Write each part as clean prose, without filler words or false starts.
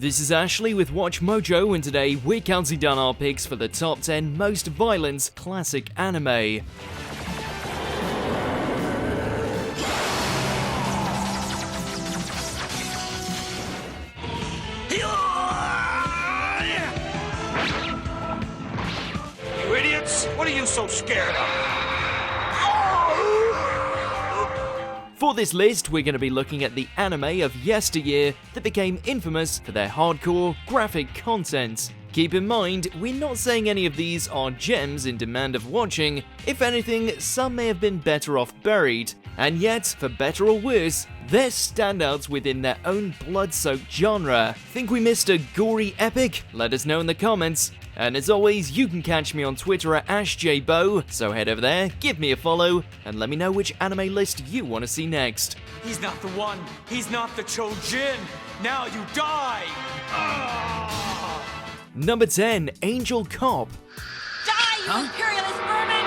This is Ashley with WatchMojo, and today we're counting down our picks for the top 10 most violent classic anime. You idiots! What are you so scared of? For this list, we're going to be looking at the anime of yesteryear that became infamous for their hardcore, graphic content. Keep in mind, we're not saying any of these are gems in demand of watching. If anything, some may have been better off buried. And yet, for better or worse, they're standouts within their own blood-soaked genre. Think we missed a gory epic? Let us know in the comments. And as always, you can catch me on Twitter at AshJBo, so head over there, give me a follow, and let me know which anime list you want to see next. He's not the one. He's not the Chojin. Now you die. Number 10, Angel Cop. Die, you imperialist vermin!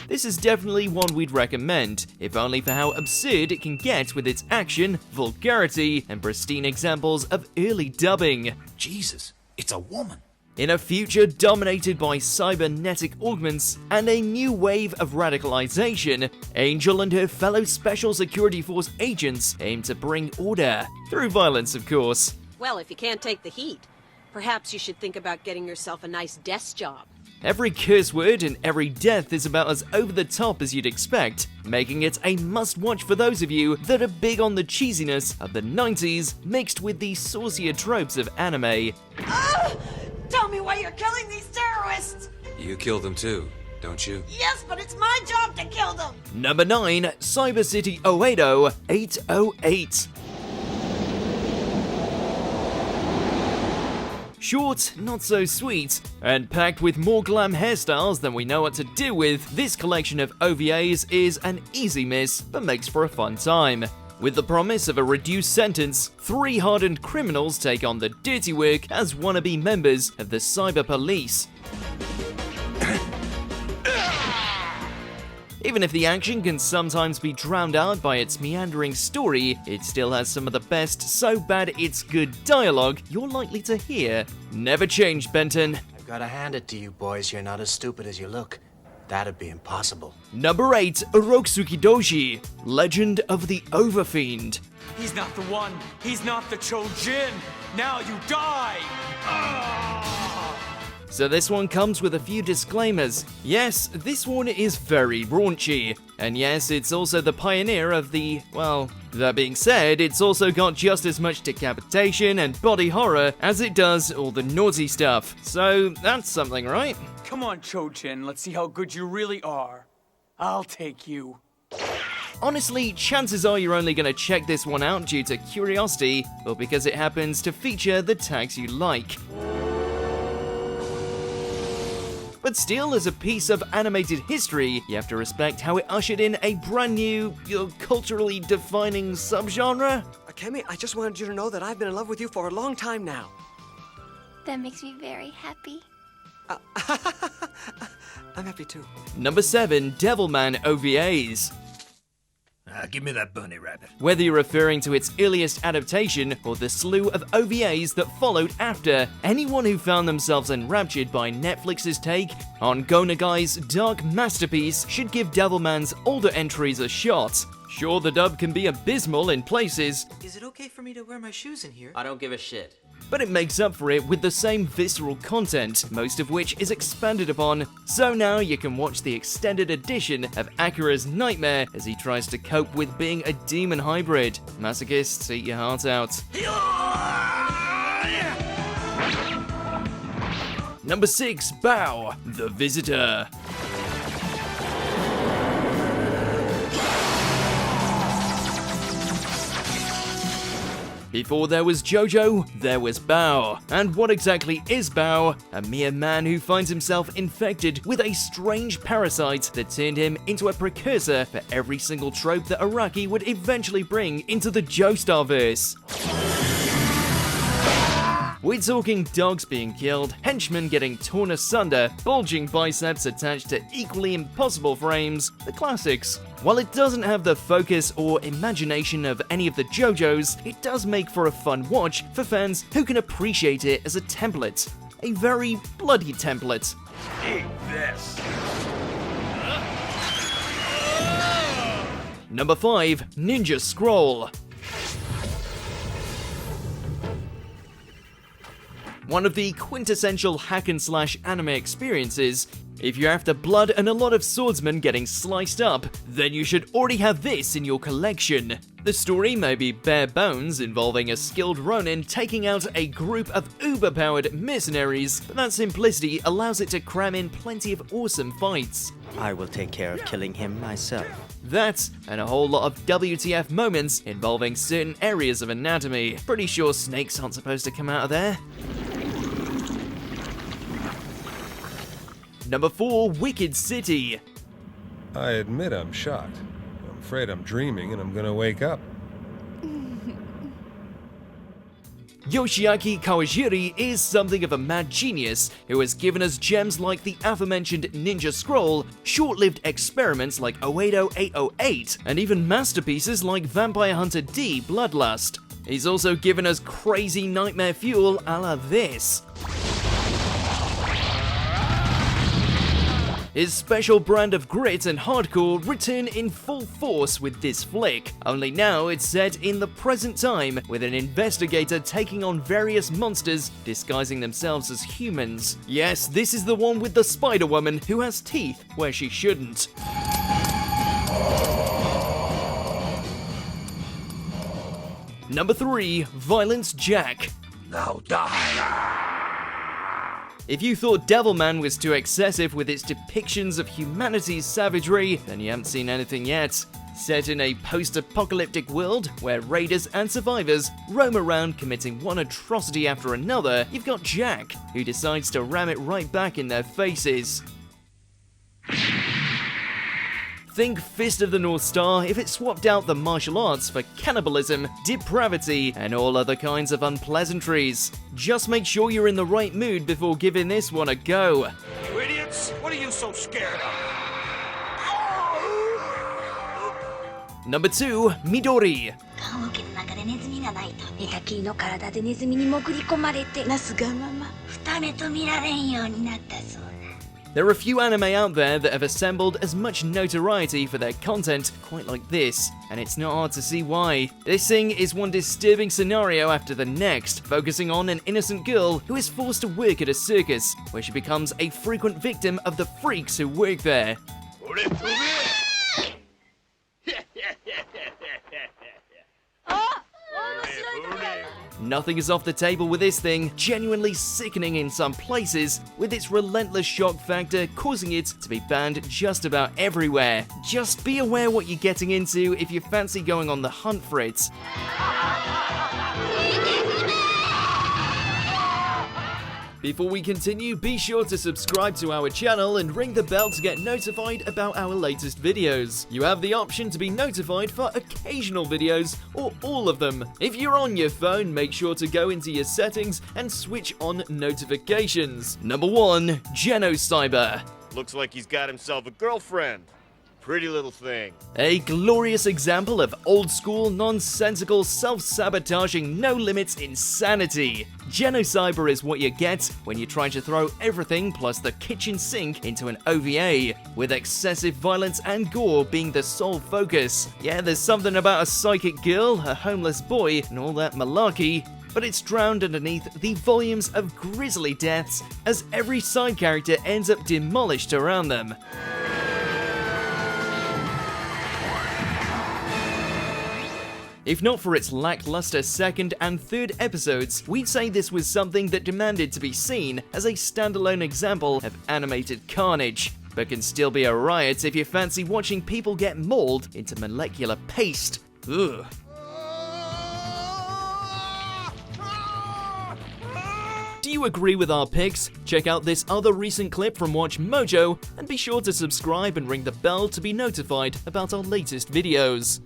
This is definitely one we'd recommend, if only for how absurd it can get with its action, vulgarity, and pristine examples of early dubbing. Jesus, it's a woman. In a future dominated by cybernetic augments and a new wave of radicalization, Angel and her fellow Special Security Force agents aim to bring order, through violence of course. Well, if you can't take the heat, perhaps you should think about getting yourself a nice desk job. Every curse word and every death is about as over the top as you'd expect, making it a must-watch for those of you that are big on the cheesiness of the 90s mixed with the saucier tropes of anime. Tell me why you're killing these terrorists! You kill them too, don't you? Yes, but it's my job to kill them! Number 9, Cyber City Oedo 808. Short, not so sweet, and packed with more glam hairstyles than we know what to do with, this collection of OVAs is an easy miss, but makes for a fun time. With the promise of a reduced sentence, 3 hardened criminals take on the dirty work as wannabe members of the cyber police. Even if the action can sometimes be drowned out by its meandering story, it still has some of the best so bad it's good dialogue you're likely to hear. Never change, Benton. I've gotta hand it to you, boys. You're not as stupid as you look. That'd be impossible. Number 8, Urotsuki Doji, Legend of the Overfiend. He's not the one. He's not the Chojin. Now you die. So this one comes with a few disclaimers. Yes, this one is very raunchy. And yes, it's also the pioneer of the, well, that being said, it's also got just as much decapitation and body horror as it does all the naughty stuff. So that's something, right? Come on, Chojin. Let's see how good you really are. I'll take you. Honestly, chances are you're only going to check this one out due to curiosity, or because it happens to feature the tags you like. But still, as a piece of animated history, you have to respect how it ushered in a brand new, culturally defining subgenre. Akemi, I just wanted you to know that I've been in love with you for a long time now. That makes me very happy. I'm happy too. Number 7, Devilman OVAs. Give me that bunny rabbit. Whether you're referring to its earliest adaptation or the slew of OVAs that followed after, anyone who found themselves enraptured by Netflix's take on Go Nagai's dark masterpiece should give Devilman's older entries a shot. Sure, the dub can be abysmal in places. Is it okay for me to wear my shoes in here? I don't give a shit. But it makes up for it with the same visceral content, most of which is expanded upon. So now you can watch the extended edition of Akira's nightmare as he tries to cope with being a demon hybrid. Masochists, eat your heart out. Number 6, Bao, The Visitor. Before there was Jojo, there was Bao. And what exactly is Bao? A mere man who finds himself infected with a strange parasite that turned him into a precursor for every single trope that Araki would eventually bring into the Joestar-verse. We're talking dogs being killed, henchmen getting torn asunder, bulging biceps attached to equally impossible frames, the classics. While it doesn't have the focus or imagination of any of the JoJo's, it does make for a fun watch for fans who can appreciate it as a template. A very bloody template. Eat this. Number 5. Ninja Scroll. One of the quintessential hack-and-slash anime experiences. If you're after blood and a lot of swordsmen getting sliced up, then you should already have this in your collection. The story may be bare bones, involving a skilled ronin taking out a group of uber-powered mercenaries, but that simplicity allows it to cram in plenty of awesome fights. I will take care of killing him myself. That, and a whole lot of WTF moments involving certain areas of anatomy. Pretty sure snakes aren't supposed to come out of there. Number 4. Wicked City. I admit I'm shocked. I'm afraid I'm dreaming and I'm gonna wake up. Yoshiaki Kawajiri is something of a mad genius who has given us gems like the aforementioned Ninja Scroll, short-lived experiments like Oedo 808, and even masterpieces like Vampire Hunter D Bloodlust. He's also given us crazy nightmare fuel a la this. His special brand of grit and hardcore return in full force with this flick, only now it's set in the present time with an investigator taking on various monsters disguising themselves as humans. Yes, this is the one with the Spider-Woman who has teeth where she shouldn't. Number 3. Violence Jack. Now die. If you thought Devilman was too excessive with its depictions of humanity's savagery, then you haven't seen anything yet. Set in a post-apocalyptic world where raiders and survivors roam around committing one atrocity after another, you've got Jack, who decides to ram it right back in their faces. Think Fist of the North Star if it swapped out the martial arts for cannibalism, depravity, and all other kinds of unpleasantries. Just make sure you're in the right mood before giving this one a go. You idiots! What are you so scared of? Number 2. Midori. There are a few anime out there that have assembled as much notoriety for their content quite like this, and it's not hard to see why. This thing is one disturbing scenario after the next, focusing on an innocent girl who is forced to work at a circus, where she becomes a frequent victim of the freaks who work there. Nothing is off the table with this thing, genuinely sickening in some places, with its relentless shock factor causing it to be banned just about everywhere. Just be aware what you're getting into if you fancy going on the hunt for it. Before we continue, be sure to subscribe to our channel and ring the bell to get notified about our latest videos. You have the option to be notified for occasional videos or all of them. If you're on your phone, make sure to go into your settings and switch on notifications. Number 1. Genocyber. Looks like he's got himself a girlfriend. Pretty little thing. A glorious example of old-school, nonsensical, self-sabotaging, no-limits insanity. Genocyber is what you get when you're trying to throw everything plus the kitchen sink into an OVA, with excessive violence and gore being the sole focus. Yeah, there's something about a psychic girl, a homeless boy, and all that malarkey, but it's drowned underneath the volumes of grisly deaths as every side character ends up demolished around them. If not for its lackluster second and third episodes, we'd say this was something that demanded to be seen as a standalone example of animated carnage, but can still be a riot if you fancy watching people get mauled into molecular paste. Ugh. Do you agree with our picks? Check out this other recent clip from WatchMojo, and be sure to subscribe and ring the bell to be notified about our latest videos.